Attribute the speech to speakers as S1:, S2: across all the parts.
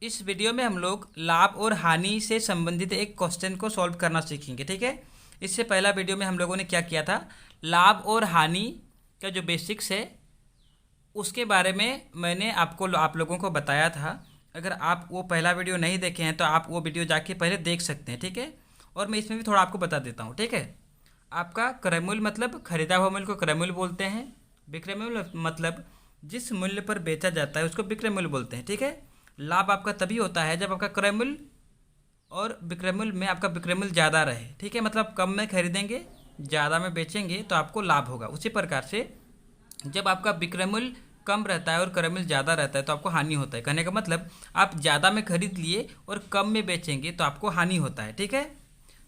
S1: इस वीडियो में हम लोग लाभ और हानि से संबंधित एक क्वेश्चन को सॉल्व करना सीखेंगे। ठीक है। इससे पहला वीडियो में हम लोगों ने क्या किया था, लाभ और हानि का जो बेसिक्स है उसके बारे में मैंने आप लोगों को बताया था। अगर आप वो पहला वीडियो नहीं देखे हैं तो आप वो वीडियो जाके पहले देख सकते हैं। ठीक है। और मैं इसमें भी थोड़ा आपको बता देता हूँ। ठीक है। आपका क्रय मूल्य मतलब खरीदा हुआ मूल्य को क्रय मूल्य बोलते हैं। विक्रय मूल्य मतलब जिस मूल्य पर बेचा जाता है उसको विक्रय मूल्य बोलते हैं। ठीक है। लाभ आपका तभी होता है जब आपका क्रय मूल्य और विक्रय मूल्य में आपका विक्रय मूल्य ज़्यादा रहे। ठीक है। मतलब कम में खरीदेंगे, ज़्यादा में बेचेंगे तो आपको लाभ होगा। उसी प्रकार से जब आपका विक्रय मूल्य कम रहता है और क्रय मूल्य ज़्यादा रहता है तो आपको हानि होता है। कहने का मतलब आप ज़्यादा में खरीद लिए और कम में बेचेंगे तो आपको हानि होता है। ठीक है।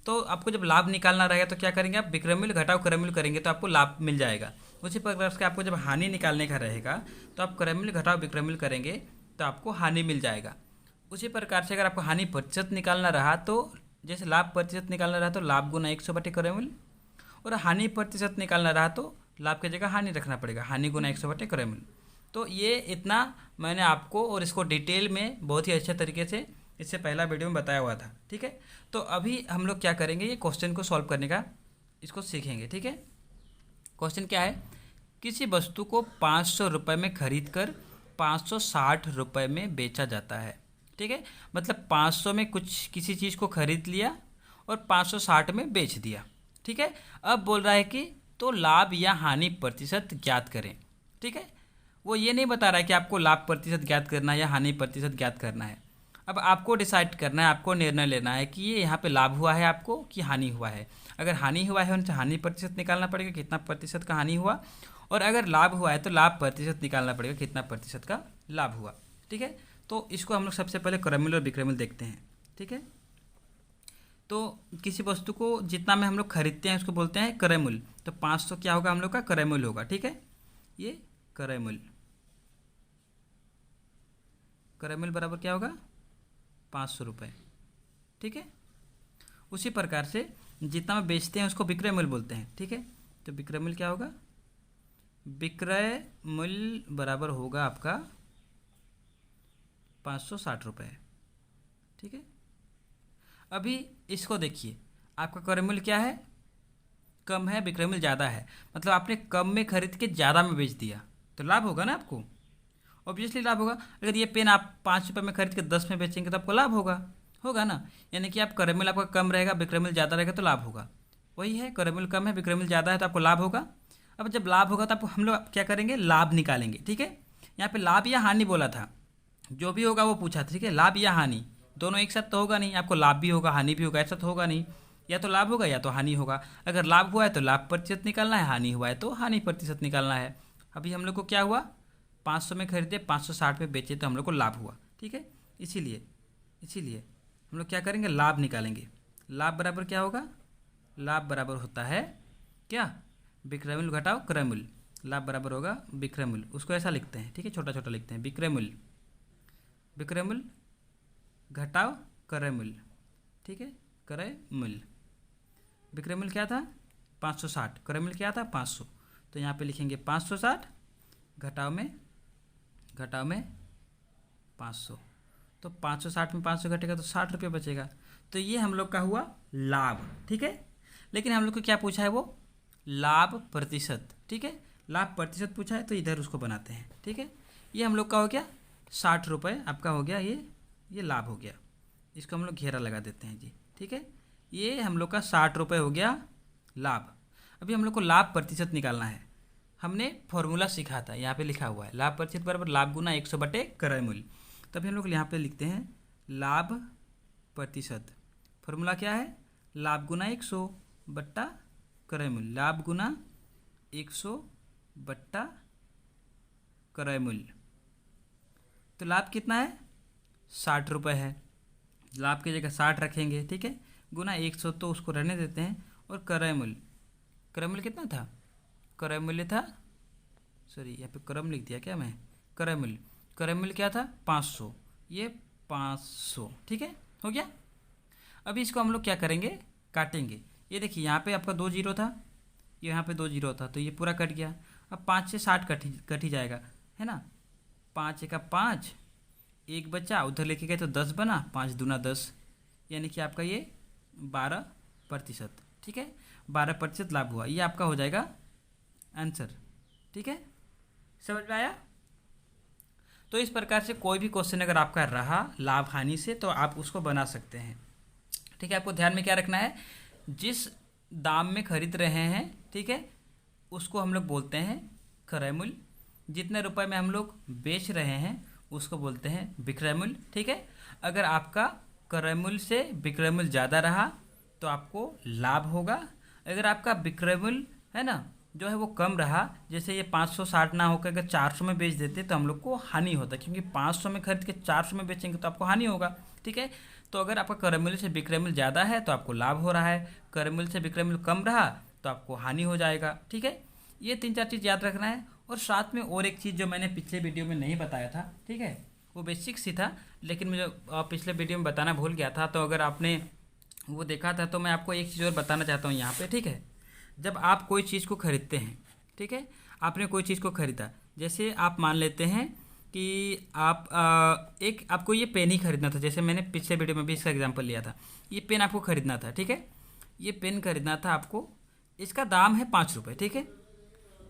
S1: तो आपको जब लाभ निकालना रहेगा तो क्या करेंगे, आप विक्रय मूल्य घटाओ क्रय मूल्य करेंगे तो आपको लाभ मिल जाएगा। उसी प्रकार से आपको जब हानि निकालने का रहेगा तो आप क्रय मूल्य घटाओ विक्रय मूल्य करेंगे तो आपको हानि मिल जाएगा। उसी प्रकार से अगर आपको हानि प्रतिशत निकालना रहा तो जैसे लाभ प्रतिशत निकालना रहा तो लाभ गुना 100 क्रय मूल्य, और हानि प्रतिशत निकालना रहा तो लाभ की जगह हानि रखना पड़ेगा, हानि गुना 100 क्रय मूल्य। तो ये इतना मैंने आपको और इसको डिटेल में बहुत ही अच्छे तरीके से इससे पहला वीडियो में बताया हुआ था। ठीक है। तो अभी हम लोग क्या करेंगे, ये क्वेश्चन को सॉल्व करने का इसको सीखेंगे। ठीक है। क्वेश्चन क्या है, किसी वस्तु को 500 रुपये में खरीद कर 560 रुपये में बेचा जाता है। ठीक है। मतलब 500 में कुछ किसी चीज़ को खरीद लिया और 560 में बेच दिया। ठीक है। अब बोल रहा है कि तो लाभ या हानि प्रतिशत ज्ञात करें। ठीक है। वो ये नहीं बता रहा है कि आपको लाभ प्रतिशत ज्ञात करना है या हानि प्रतिशत ज्ञात करना है। अब आपको डिसाइड करना है, आपको निर्णय लेना है कि ये यहाँ पे लाभ हुआ है आपको कि हानि हुआ है। अगर हानि हुआ है उनसे हानि प्रतिशत निकालना पड़ेगा, कितना प्रतिशत का हानि हुआ। और अगर लाभ हुआ है तो लाभ प्रतिशत निकालना पड़ेगा, कितना प्रतिशत का लाभ हुआ। ठीक है। तो इसको हम लोग सबसे पहले क्रय मूल्य और विक्रय मूल्य देखते हैं। ठीक है। तो किसी वस्तु को जितना में हम लोग खरीदते हैं उसको बोलते हैं क्रय मूल्य। तो 500 क्या होगा हम लोग का क्रय मूल्य होगा। ठीक है। ये क्रय मूल्य, क्रय मूल्य बराबर क्या होगा 500 रुपये। ठीक है। उसी प्रकार से जितना में बेचते हैं उसको विक्रय मूल्य बोलते हैं। ठीक है। तो विक्रय मूल्य क्या होगा, विक्रय मूल्य बराबर होगा आपका 560 रुपये। ठीक है। अभी इसको देखिए, आपका क्रय मूल्य क्या है, कम है, विक्रय मूल्य ज़्यादा है। मतलब आपने कम में खरीद के ज़्यादा में बेच दिया तो लाभ होगा ना आपको, ऑब्वियसली लाभ होगा। अगर ये पेन आप 5 रुपये में खरीद के 10 में बेचेंगे तो आपको लाभ होगा, होगा ना। यानी कि आप क्रय मूल्य आपका कम रहेगा, विक्रय मूल्य ज़्यादा रहेगा तो लाभ होगा। वही है, क्रय मूल्य कम है, विक्रय मूल्य ज़्यादा है तो आपको लाभ होगा। अब जब लाभ होगा तो आपको हम लोग क्या करेंगे, लाभ निकालेंगे। ठीक है। यहाँ पे लाभ या हानि बोला था, जो भी होगा वो पूछा था। ठीक है। लाभ या हानि दोनों एक साथ तो होगा नहीं, आपको लाभ भी होगा हानि भी होगा, ऐसा तो होगा नहीं। या तो लाभ होगा या तो हानि होगा। अगर लाभ हुआ है तो लाभ प्रतिशत निकालना है, हानि हुआ है तो हानि प्रतिशत निकालना है। अभी हम लोग को क्या हुआ, 500 में खरीदे 560 में बेचे तो हम लोग को लाभ हुआ। ठीक है। इसीलिए इसीलिए हम लोग क्या करेंगे, लाभ निकालेंगे। लाभ बराबर क्या होगा, लाभ बराबर होता है क्या, विक्रय मूल्य घटाओ क्रय मूल्य। लाभ बराबर होगा विक्रय मूल्य, उसको ऐसा लिखते हैं। ठीक है। छोटा छोटा लिखते हैं, विक्रय मूल्य, विक्रय मूल्य घटाओ क्रय मूल्य। ठीक है। क्रय मूल्य, विक्रय मूल्य क्या था 560, क्रय मूल्य क्या था 500। तो यहाँ पे लिखेंगे 560 घटाओ में 500। तो 560 में 500 घटेगा तो 60 रुपये बचेगा। तो ये हम लोग का हुआ लाभ। ठीक है। लेकिन हम लोग को क्या पूछा है, वो लाभ प्रतिशत। ठीक है। लाभ प्रतिशत पूछा है तो इधर उसको बनाते हैं। ठीक है। ये हम लोग का हो गया 60 रुपये आपका हो गया, ये लाभ हो गया। इसको हम लोग घेरा लगा देते हैं जी। ठीक है। ये हम लोग का 60 रुपये हो गया लाभ। अभी हम लोग को लाभ प्रतिशत निकालना है। हमने फॉर्मूला सीखा था, यहाँ पे लिखा हुआ है लाभ प्रतिशत बराबर लाभ गुना 100 बटे क्रय मूल्य। तभी हम लोग यहाँ पे लिखते हैं लाभ प्रतिशत। फॉर्मूला क्या है, लाभ गुना 100 बट्टा क्रय मूल्य, लाभ गुना 100 बट्टा क्रय मूल्य। तो लाभ कितना है 60 रुपये है, लाभ की जगह 60 रखेंगे। ठीक है। गुना 100 तो उसको रहने देते हैं, और क्रय मूल्य कितना था, क्रय मूल्य था, सॉरी यहाँ पे क्रम लिख दिया क्या मैं, क्रय मूल्य क्या था 500, ये 500। ठीक है। हो गया। अभी इसको हम लोग क्या करेंगे, काटेंगे। ये देखिए यहाँ पे आपका 2 जीरो था, यहाँ पे 2 जीरो था तो ये पूरा कट गया। अब 5 से 60 कट ही जाएगा, है ना। 5 एका 5, एक बचा, उधर लेके गए तो 10 बना, 5 दूना 10, यानी कि आपका ये 12%। ठीक है, 12% लाभ हुआ, ये आपका हो जाएगा आंसर। ठीक है, समझ में आया? तो इस प्रकार से कोई भी क्वेश्चन अगर आपका रहा लाभ हानि से तो आप उसको बना सकते हैं। ठीक है, आपको ध्यान में क्या रखना है, जिस दाम में खरीद रहे हैं, ठीक है, उसको हम लोग बोलते हैं क्रय मूल्य। जितने रुपए में हम लोग बेच रहे हैं उसको बोलते हैं विक्रय मूल्य। ठीक है, अगर आपका क्रय मूल्य से विक्रय मूल्य ज़्यादा रहा तो आपको लाभ होगा। अगर आपका विक्रय मूल्य है ना जो है वो कम रहा, जैसे ये 560 ना होकर अगर 400 में बेच देते तो हम लोग को हानि होता, क्योंकि 500 में खरीद के 400 में बेचेंगे तो आपको हानि होगा। ठीक है, तो अगर आपका क्रय मूल्य से विक्रय मूल्य ज़्यादा है तो आपको लाभ हो रहा है, क्रय मूल्य से विक्रय मूल्य कम रहा तो आपको हानि हो जाएगा। ठीक है, ये 3-4 चीज़ याद रखना है। और साथ में और एक चीज़ जो मैंने पिछले वीडियो में नहीं बताया था, ठीक है, वो बेसिक्स ही था, लेकिन मुझे पिछले वीडियो में बताना भूल गया था, तो अगर आपने वो देखा था तो मैं आपको एक चीज़ और बताना चाहता हूँ यहाँ पे। ठीक है, जब आप कोई चीज़ को खरीदते हैं, ठीक है, आपने कोई चीज़ को खरीदा, जैसे आप मान लेते हैं कि आप आपको ये पेन ही खरीदना था, जैसे मैंने पिछले वीडियो में भी इसका एग्जांपल लिया था। ये पेन आपको खरीदना था, ठीक है, ये पेन खरीदना था आपको, इसका दाम है 5 रुपये। ठीक है,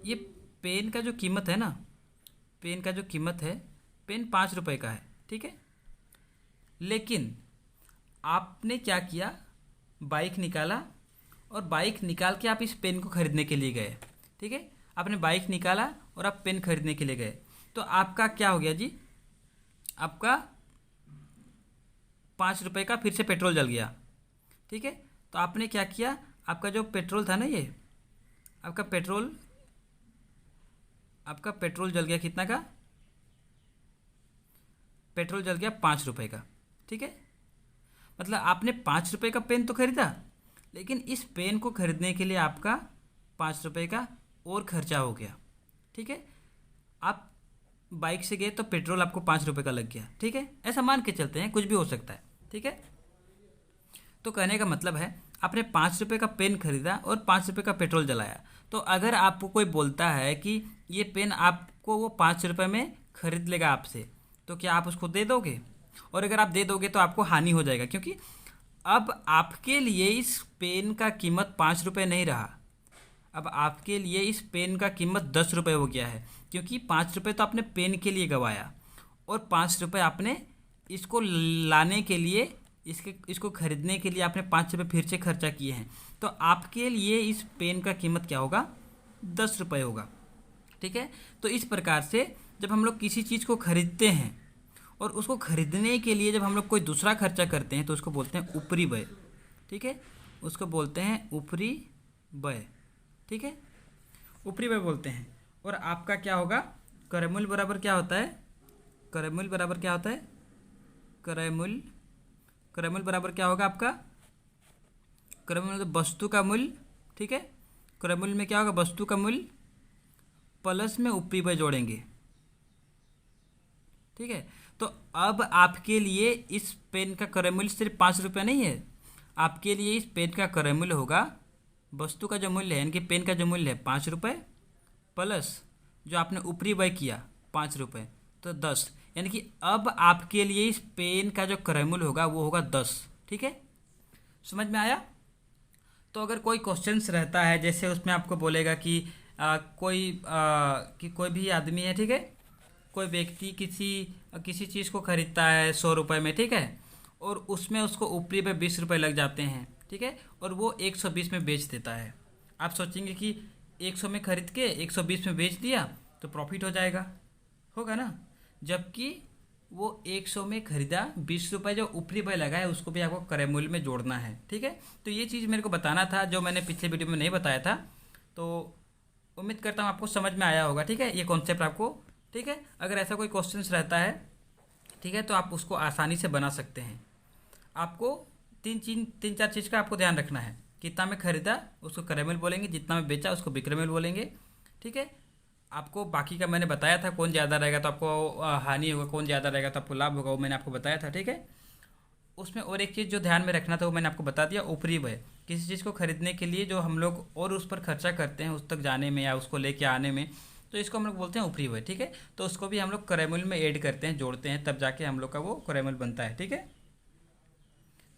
S1: ये पेन का जो कीमत है ना, पेन का जो कीमत है, पेन 5 रुपये का है। ठीक है, लेकिन आपने क्या किया, बाइक निकाला और बाइक निकाल के आप इस पेन को खरीदने के लिए गए। ठीक है, आपने बाइक निकाला और आप पेन खरीदने के लिए गए, तो आपका क्या हो गया जी, आपका 5 रुपये का फिर से पेट्रोल जल गया। ठीक है, तो आपने क्या किया, आपका जो पेट्रोल था ना, ये आपका पेट्रोल जल गया, कितना का पेट्रोल जल गया, 5 रुपये का। ठीक है, मतलब आपने 5 रुपये का पेन तो खरीदा, लेकिन इस पेन को खरीदने के लिए आपका 5 रुपये का और खर्चा हो गया। ठीक है, आप बाइक से गए तो पेट्रोल आपको 5 रुपये का लग गया। ठीक है, ऐसा मान के चलते हैं, कुछ भी हो सकता है। ठीक है, तो कहने का मतलब है आपने 5 रुपये का पेन खरीदा और 5 रुपये का पेट्रोल जलाया, तो अगर आपको कोई बोलता है कि ये पेन आपको वो 5 रुपये में खरीद लेगा आपसे, तो क्या आप उसको दे दोगे? और अगर आप दे दोगे तो आपको हानि हो जाएगा, क्योंकि अब आपके लिए इस पेन का कीमत 5 रुपये नहीं रहा, अब आपके लिए इस पेन का कीमत 10 रुपये हो गया है, क्योंकि 5 रुपये तो आपने पेन के लिए गंवाया और 5 रुपये आपने इसको लाने के लिए, इसको खरीदने के लिए आपने 5 रुपये फिर से खर्चा किए हैं, तो आपके लिए इस पेन का कीमत क्या होगा, 10 रुपये होगा। ठीक है, तो इस प्रकार से जब हम लोग किसी चीज़ को खरीदते हैं और उसको खरीदने के लिए जब हम लोग कोई दूसरा खर्चा करते हैं तो उसको बोलते हैं ऊपरी व्यय। ठीक है, उसको बोलते हैं ऊपरी व्यय। ठीक है, ऊपरी व्यय बोलते हैं। और आपका क्या होगा, क्रय मूल्य बराबर क्या होता है, क्रय मूल्य बराबर क्या होता है, क्रय मूल्य बराबर क्या होगा आपका, क्रय मूल्य मतलब वस्तु का मूल्य। ठीक है, क्रय मूल्य में क्या होगा, वस्तु का मूल्य प्लस में ऊपरी व्यय जोड़ेंगे। ठीक है, तो अब आपके लिए इस पेन का क्रय मूल्य सिर्फ 5 रुपये नहीं है, आपके लिए इस पेन का क्रय मूल्य होगा, वस्तु का जो मूल्य है यानी कि पेन का जो मूल्य है 5 रुपये, प्लस जो आपने ऊपरी व्यय किया 5 रुपये, तो 10, यानी कि अब आपके लिए इस पेन का जो क्रय मूल्य होगा वो होगा 10। ठीक है, समझ में आया? तो अगर कोई क्वेश्चंस रहता है, जैसे उसमें आपको बोलेगा कि कोई भी आदमी है, ठीक है, कोई व्यक्ति किसी चीज़ को खरीदता है 100 रुपये में, ठीक है, और उसमें उसको ऊपरी पे 20 रुपये लग जाते हैं। ठीक है, और वो 120 में बेच देता है। आप सोचेंगे कि 100 में खरीद के 120 में बेच दिया तो प्रॉफिट हो जाएगा, होगा ना, जबकि वो 100 में खरीदा, 20 रुपये जो ऊपरी व्यय लगा है उसको भी आपको क्रय मूल्य में जोड़ना है। ठीक है, तो ये चीज़ मेरे को बताना था जो मैंने पिछले वीडियो में नहीं बताया था, तो उम्मीद करता हूँ आपको समझ में आया होगा। ठीक है, ये कॉन्सेप्ट आपको, ठीक है, अगर ऐसा कोई क्वेश्चंस रहता है, ठीक है, तो आप उसको आसानी से बना सकते हैं। आपको 3-4 चीज़ का आपको ध्यान रखना है, कितना में खरीदा उसको क्रय मूल्य बोलेंगे, जितना में बेचा उसको विक्रय मूल्य बोलेंगे। ठीक है, आपको बाकी का मैंने बताया था, कौन ज़्यादा रहेगा तो आपको हानि होगा, कौन ज़्यादा रहेगा तो आपको लाभ होगा, वो मैंने आपको बताया था। ठीक है, उसमें और एक चीज़ जो ध्यान में रखना था वो मैंने आपको बता दिया, ऊपरी व्यय। किसी चीज़ को खरीदने के लिए जो हम लोग और उस पर खर्चा करते हैं उस तक जाने में या उसको लेके आने में, तो इसको हम लोग बोलते हैं ऊपरी वय, ठीक है। तो उसको भी हम लोग क्रेमल में ऐड करते हैं, जोड़ते हैं, तब जाके हम लोग का वो क्रेमल बनता है, ठीक है।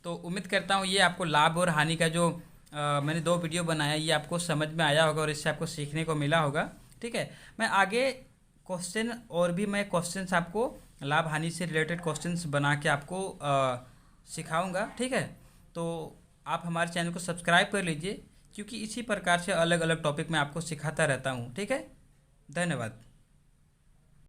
S1: तो उम्मीद करता हूँ ये आपको लाभ और हानि का जो मैंने 2 वीडियो बनाया ये आपको समझ में आया होगा और इससे आपको सीखने को मिला होगा, ठीक है। मैं आगे क्वेश्चन और भी मैं क्वेश्चंस आपको लाभ हानि से रिलेटेड क्वेश्चंस बना के आपको सिखाऊंगा, ठीक है। तो आप हमारे चैनल को सब्सक्राइब कर लीजिए, क्योंकि इसी प्रकार से अलग अलग टॉपिक मैं आपको सिखाता रहता हूँ, ठीक है। धन्यवाद।